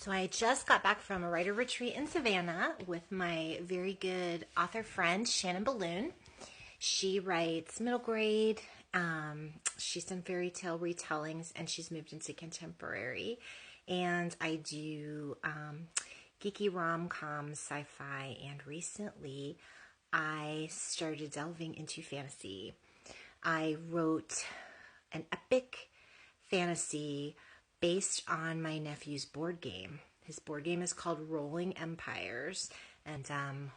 So I just got back from a writer retreat in Savannah with my very good author friend, Shannon Balloon. She writes middle grade. She's done fairy tale retellings and she's moved into contemporary. And I do geeky rom-com, sci-fi, and recently I started delving into fantasy. I wrote an epic fantasy based on my nephew's board game. His board game is called Rolling Empires, and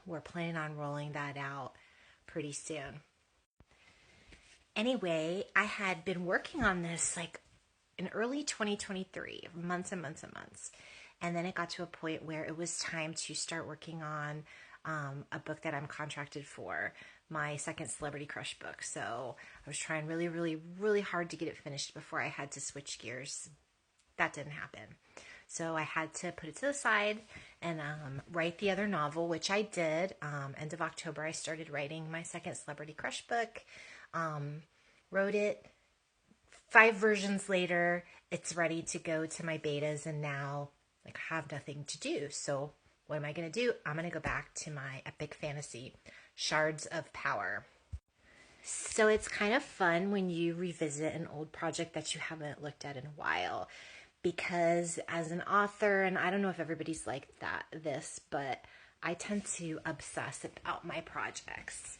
we're planning on rolling that out pretty soon. Anyway, I had been working on this like in early 2023, months and months and months. And then it got to a point where it was time to start working on a book that I'm contracted for, my second celebrity crush book. So I was trying really, really, really hard to get it finished before I had to switch gears. That didn't happen. So I had to put it to the side and write the other novel, which I did. End of October, I started writing my second celebrity crush book. Wrote it. 5 versions later, it's ready to go to my betas, and now I have nothing to do. So what am I going to do? I'm going to go back to my epic fantasy, Shards of Power. So it's kind of fun when you revisit an old project that you haven't looked at in a while, because as an author, and I don't know if everybody's like this, but I tend to obsess about my projects.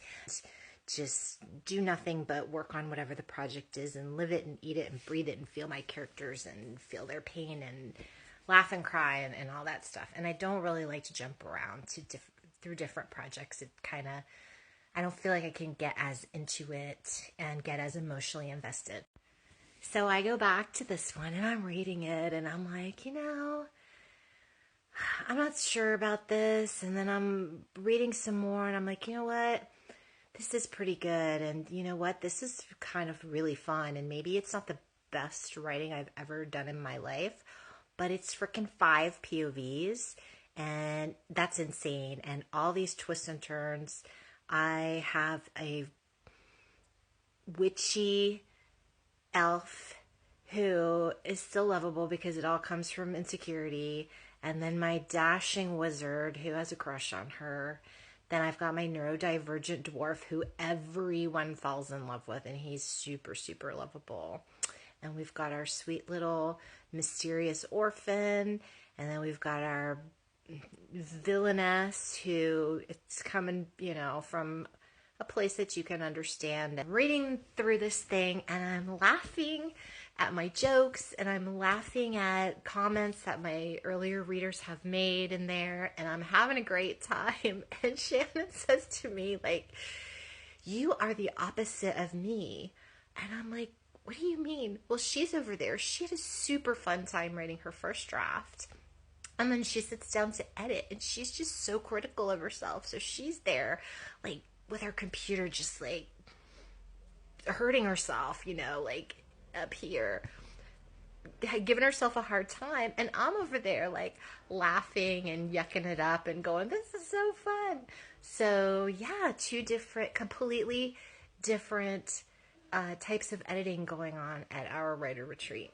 Just do nothing but work on whatever the project is and live it and eat it and breathe it and feel my characters and feel their pain and laugh and cry and all that stuff. And I don't really like to jump around through different projects. I don't feel like I can get as into it and get as emotionally invested. So I go back to this one and I'm reading it and I'm like, I'm not sure about this. And then I'm reading some more and I'm like, you know what? This is pretty good. And you know what? This is kind of really fun. And maybe it's not the best writing I've ever done in my life, but it's freaking 5 POVs. And that's insane. And all these twists and turns. I have a witchy elf who is still lovable because it all comes from insecurity. And then my dashing wizard who has a crush on her. Then I've got my neurodivergent dwarf who everyone falls in love with, and he's super, super lovable. And we've got our sweet little mysterious orphan, and then we've got our villainess who it's coming, from a place that you can understand. I'm reading through this thing, and I'm laughing at my jokes, and I'm laughing at comments that my earlier readers have made in there, and I'm having a great time. And Shannon says to me, like, you are the opposite of me. And I'm like, what do you mean? Well, she's over there. She had a super fun time writing her first draft. And then she sits down to edit, and she's just so critical of herself. So she's there, like, with her computer just, like, hurting herself, like, up here, giving herself a hard time, and I'm over there like laughing and yucking it up and going, this is so fun. So yeah, 2 completely different types of editing going on at our writer retreat.